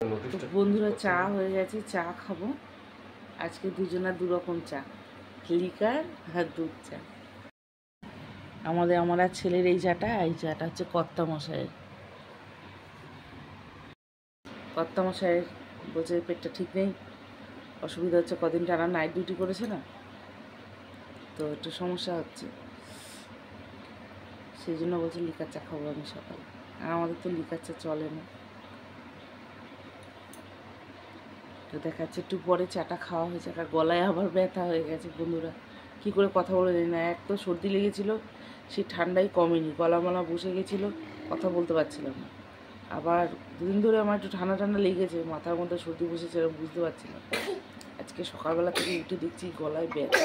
তো বন্ধুরা চা হয়ে গেছে, চা খাবো। আজকে দুজনের দু রকম চা, লিকার আর দুধ চা। আমার আর ছেলের এই চাটা হচ্ছে কর্তামশাইয়ের। কর্তামশাইয়ের বলছে পেটটা ঠিক নেই, অসুবিধা হচ্ছে, কদিন টানা নাইট ডিউটি করেছে না, তো একটু সমস্যা হচ্ছে, সেই জন্য বলছে লিকার চা খাবো আমি সকালে। আর আমাদের তো লিকার চা চলে না। তো দেখা যাচ্ছে একটু পরে চাটা খাওয়া হয়েছে, আর গলায় আবার ব্যথা হয়ে গেছে বন্ধুরা। কী করে কথা বলে জানি না, এক তো সর্দি লেগেছিলো, সেই ঠান্ডাই কমেনি, গলা মলা বসে গেছিলো, কথা বলতে পারছিলাম না। আবার দুদিন ধরে আমার একটু ঠান্ডা ঠান্ডা লেগেছে, মাথার মধ্যে সর্দি বসেছে, এরকম বুঝতে পারছিলাম। আজকে সকালবেলা থেকে উঠে দেখছি গলায় ব্যথা,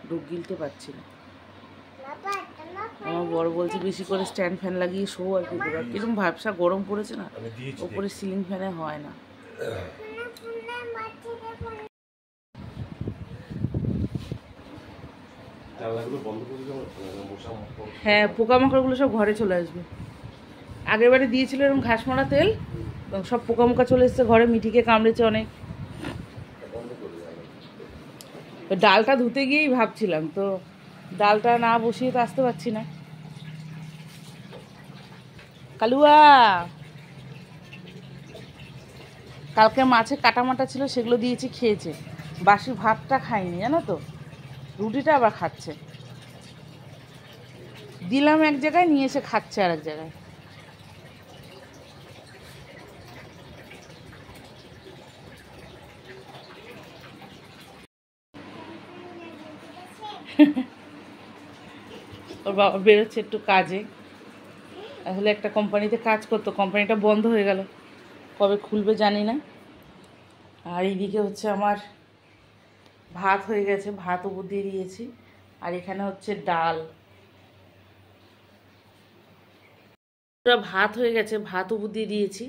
ঢোক গিলতে পারছি না। আমার বড় বলছে বেশি করে স্ট্যান্ড ফ্যান লাগিয়ে শো আর কি করে, কিরকম ভাবসা গরম পড়েছে না, ওপরে সিলিং ফ্যানে হয় না। হ্যাঁ, পোকামাকড়গুলো সব ঘরে চলে আসবে। আগের বারে দিয়েছিল এরকম ঘাস মারা তেল, সব পোকামোকা চলে এসছে ঘরে, মিঠিকে কামড়েছে অনেক। ডালটা ধুতে গিয়েই ভাবছিলাম, তো ডালটা না বসিয়ে তো আসতে পারছি না। কালুয়া, কালকে মাছে কাটা মাটা ছিল, সেগুলো দিয়েছি, খেয়েছে। বাসি ভাতটা খায়নি জানো তো, রুটিটা আবার খাচ্ছে। দিলাম এক জায়গায়, নিয়ে এসে খাচ্ছে আর এক জায়গায়। ওর বাবা বেরোচ্ছে একটু কাজে, আসলে একটা কোম্পানিতে কাজ করতো, কোম্পানিটা বন্ধ হয়ে গেল, কবে খুলবে জানি না। আর এইদিকে হচ্ছে আমার ভাত হয়ে গেছে, ভাত উপর দিয়ে দিয়েছি, আর এখানে হচ্ছে ডাল। ভাত হয়ে গেছে, ভাত উপর দিয়ে দিয়েছি,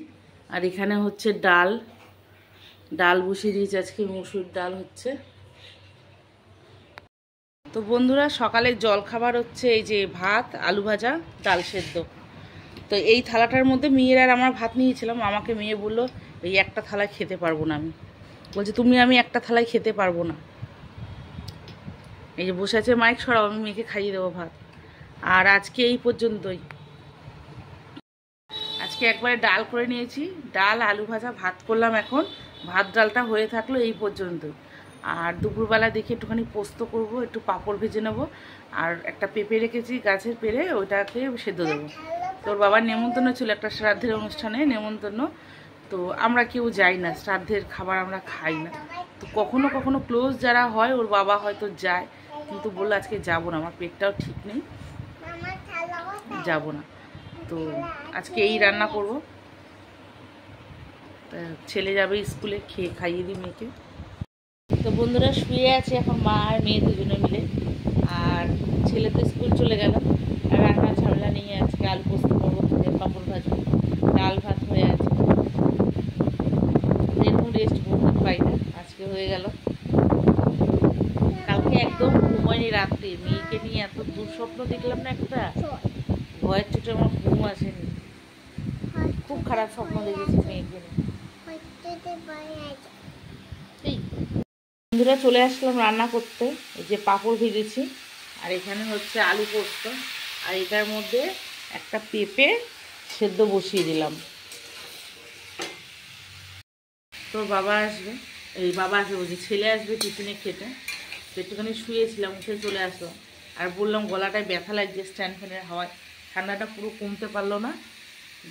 আর এখানে হচ্ছে ডাল। ডাল বসিয়ে দিয়েছি, আজকে মুসুর ডাল হচ্ছে। তো বন্ধুরা, সকালের জলখাবার হচ্ছে এই যে ভাত, আলু ভাজা, ডাল সেদ্ধ। তো এই থালাটার মধ্যে মেয়ের আর আমার ভাত নিয়েছিলাম, আমাকে মেয়ে বললো এই একটা থালায় খেতে পারবো না। আমি বলছি আমি একটা থালায় খেতে পারবো না। এই যে বসে আছে, মাইক সরাও, আমি মেয়েকে খাইয়ে দেবো ভাত। আর আজকে এই পর্যন্তই। আজকে একবারে ডাল করে নিয়েছি, ডাল আলু ভাজা ভাত করলাম, এখন ভাত ডালটা হয়ে থাকলো এই পর্যন্ত। আর দুপুরবেলা দেখি একটুখানি পোস্ত করব, একটু পাঁপড় ভেজে নেবো, আর একটা পেঁপে রেখেছি গাছের পেড়ে, ওটাকে সেদ্ধ দেবো। তোর বাবার নেমন্তন্ন ছিল, একটা শ্রাদ্ধের অনুষ্ঠানে নেমন্তন্ন, তো আমরা কেউ যাই না, শ্রাদ্ধের খাবার আমরা খাই না। তো কখনো কখনো ক্লোজ যারা হয়, ওর বাবা হয়তো যায়, কিন্তু বললো আজকে যাবো না, আমার পেটটাও ঠিক নেই, যাবো না। তো আজকে এই রান্না করব। ছেলে যাবে স্কুলে, খাইয়ে দিই মেয়েকে। তো বন্ধুরা, শুয়ে আছে এখন মা আর মেয়ে দুজনে মিলে, আর ছেলে তো স্কুল চলে গেল। আর রান্না ঝামেলা নিয়ে আজকে আলু পোস্ত করবো, পাঁপড় ভাজবো, ডাল ভাত হয়ে আছে। এরকম রেস্ট করতে পাই না, আজকে হয়ে গেল। কালকে একদম ঘুমায়নি রাত্রে, মেয়েকে নিয়ে এত দুঃস্বপ্ন দেখলাম না, একটা ভয়ের চোটে আমার ঘুম আসেনি, খুব খারাপ স্বপ্ন দেখেছি মেয়েকে নিয়ে। বন্ধুরা, চলে আসলাম রান্না করতে। এই যে পাঁপড় ভেজেছি, আর এখানে হচ্ছে আলু পোস্ত, আর এটার মধ্যে একটা পেঁপে সেদ্ধ বসিয়ে দিলাম। তো বাবা আসবে, বলছি ছেলে আসবে টিফিনে খেতে। তো একটুখানি শুয়েছিলাম, উঠে চলে আসলাম, আর বললাম গলাটায় ব্যথা লাগছে স্ট্যান্ড ফ্যানের হাওয়ায়, ঠান্ডাটা পুরো কমতে পারলো না,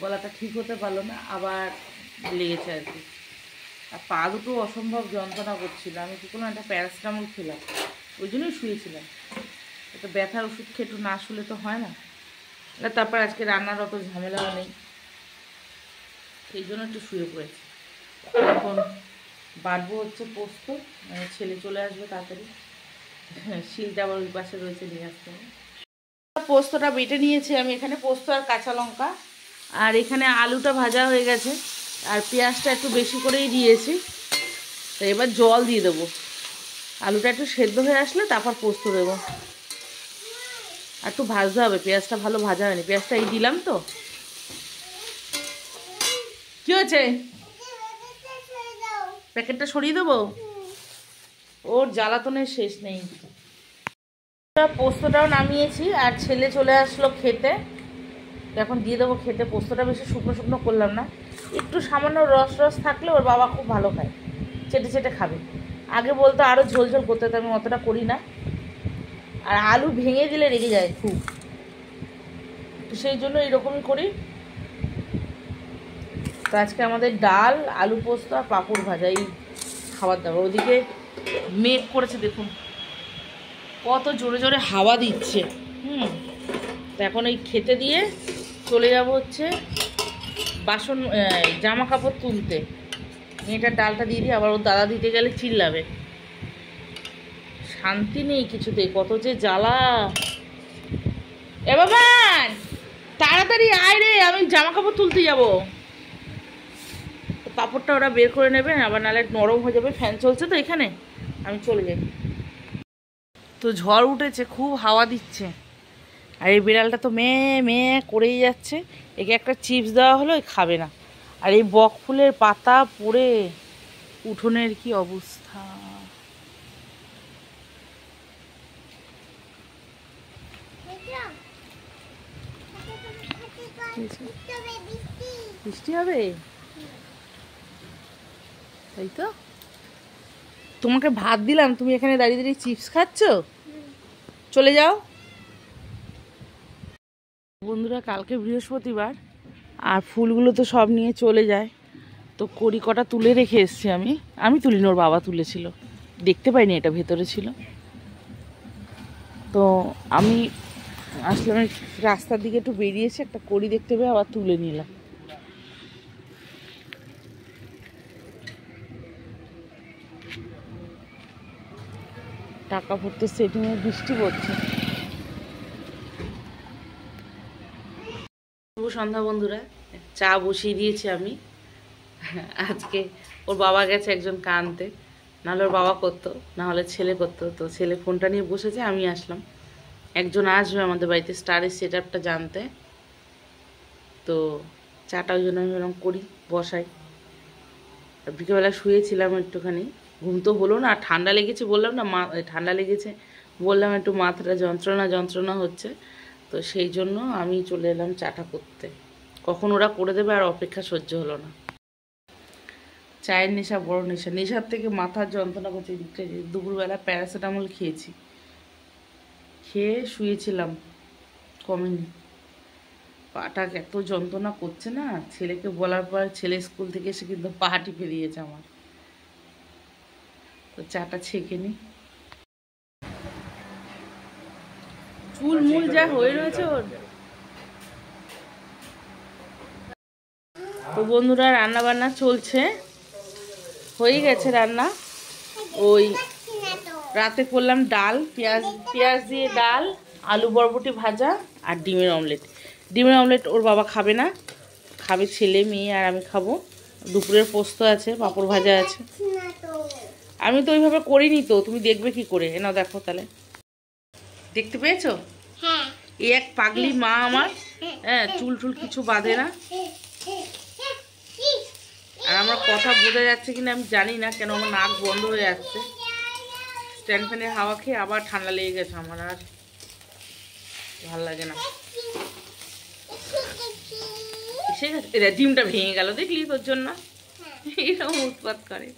গলাটা ঠিক হতে পারলো না, আবার লেগেছে আর কি। আর পা দুটো অসম্ভব যন্ত্রণা করছিল, আমি কী করলাম, একটা প্যারাসিটামল খেলাম, ওই জন্যই শুয়েছিলাম। একটা ব্যথার ওষুধ খেয়ে একটু না শুলে তো হয় না। তারপর আজকে রান্নার অত ঝামেলাও নেই, সেই জন্য একটু শুয়ে পড়েছি। এখন বাড়বো হচ্ছে পোস্ত, মানে ছেলে চলে আসবে তাড়াতাড়ি, শিলটা আবার ওই পাশে রয়েছে, নিয়ে আসতে হবে। পোস্তটা বেটে নিয়েছি আমি, এখানে পোস্ত আর কাঁচা লঙ্কা, আর এখানে আলুটা ভাজা হয়ে গেছে, আর পেঁয়াজটা একটু বেশি করেই দিয়েছি। তো এবার জল দিয়ে দেবো, আলুটা একটু সেদ্ধ হয়ে আসলে তারপর পোস্ত দেবো। আর একটু ভাজতে হবে, পেঁয়াজটা ভালো ভাজা হয়নি, পেঁয়াজটা এই দিলাম তো। কি হয়েছে? প্যাকেটটা সরিয়ে দেবো, ওর জ্বালাতনের শেষ নেই। পোস্তটাও নামিয়েছি আর ছেলে চলে আসলো খেতে, এখন দিয়ে দেবো খেতে। পোস্তটা বেশি শুকনো শুকনো করলাম না, একটু সামান্য রস রস থাকলে ওর বাবা খুব ভালো খায়, চেটে চেটে খাবে। আগে বলতো আরও ঝোল ঝোল করতে, তো আমি অতটা করি না। আর আলু ভেঙে দিলে রেগে যায় খুব, তো সেই জন্য এরকমই করি। তো আজকে আমাদের ডাল, আলু পোস্ত আর পাঁপড় ভাজা, এই খাবার দাবার। ওদিকে মেঘ করেছে দেখুন, কত জোরে জোরে হাওয়া দিচ্ছে। তো এখন এই খেতে দিয়ে চলে যাব হচ্ছে বাসন, জামা কাপড় তুলতে। মেয়েটার ডালটা দিয়ে দিই, আবার ওর দাদা দিতে গেলে চিল্লাবে। শান্তি নেই কিছুতে, কত যে জ্বালা। এ বাবা তাড়াতাড়ি আয় রে, আমি জামা কাপড় তুলতে যাবো। কাপড়টা ওরা বের করে নেবে, আবার নাহলে নরম হয়ে যাবে। ফ্যান চলছে তো এখানে, আমি চলে যাই। তো ঝড় উঠেছে, খুব হাওয়া দিচ্ছে, আর এই বিড়ালটা তো মেয়ে করেই যাচ্ছে। একে একটা চিপস দেওয়া হলো, খাবে না। আর এই বক ফুলের পাতা পড়ে উঠোনের কি অবস্থা। বৃষ্টি হবে তাই তো। তোমাকে ভাত দিলাম, তুমি এখানে দাঁড়িয়ে দাঁড়িয়ে চিপস খাচ্ছ, চলে যাও। বন্ধুরা কালকে বৃহস্পতিবার, আর ফুলগুলো তো সব নিয়ে চলে যায়, তো কড়ি কটা তুলে রেখে এসছি। আমি তুলিনি, ওর বাবা তুলেছিল, দেখতে পাইনি এটা ভেতরে ছিল। তো আমি আসলে রাস্তার দিকে একটু বেরিয়েছি, একটা কড়ি দেখতে পেয়ে আবার তুলে নিলাম। টাকা ভরতে সেটিংয়ে বৃষ্টি পড়ছে। শুভ সন্ধ্যা বন্ধুরা, চা বসিয়ে দিয়েছি আমি। আজকে ওর বাবা গেছে একজনকে আনতে, নাহলে ওর বাবা করতো, নাহলে ছেলে করতো। তো ছেলে ফোনটা নিয়ে বসেছে, আমি আসলাম। একজন আসবে আমাদের বাড়িতে স্টারের সেট আপটা জানতে, তো চাটা ওই জন্য আমি এরকম করি, বসাই। বিকেলবেলা শুয়েছিলাম একটুখানি, ঘুম তো হলো না, ঠান্ডা লেগেছে বললাম না, ঠান্ডা লেগেছে বললাম, একটু মাথাটা যন্ত্রণা হচ্ছে। তো সেই জন্য আমি চলে এলাম চাটা করতে, কখন ওরা করে দেবে, আর অপেক্ষা সহ্য হলো না। চায়ের নেশা বড় নেশা, নেশার থেকে মাথার যন্ত্রণা করছে। দুপুরবেলা প্যারাসিটামল খেয়েছি, খেয়ে শুয়েছিলাম, কমেনি। পাটা এত যন্ত্রণা করছে না, ছেলেকে বলার পর ছেলে স্কুল থেকে এসে কিন্তু পা টিপে দিয়েছে আমার। তো চাটা ছেঁকে নি, চুল মুল যা হয়ে রয়েছে ওর। তো বন্ধুরা রান্না বান্না চলছে, হয়ে গেছে রান্না। ওই রাতে করলাম ডাল, পেঁয়াজ দিয়ে ডাল, আলু বরবটি ভাজা আর ডিমের অমলেট। ডিমের অমলেট ওর বাবা খাবে না, খাবে ছেলে মেয়ে আর আমি খাবো। দুপুরের পোস্ত আছে, পাঁপড় ভাজা আছে। আমি তো ওইভাবে করিনি, তো তুমি দেখবে কি করে, এনাও দেখো তাহলে। দেখতে পেয়েছো? এই এক পাগলি মা আমার, হ্যাঁ, চুল টুল কিছু বাঁধে না। আর আমার কথা বোঝা যাচ্ছে কিনা আমি জানি না, কেন আমার নাক বন্ধ হয়ে যাচ্ছে। স্ট্যান্ড ফ্যানের হাওয়া খেয়ে আবার ঠান্ডা লেগে গেছে আমার, আর ভালো লাগে না। ডিমটা ভেঙে গেল দেখলি, তোর জন্য এরকম উৎপাত করে।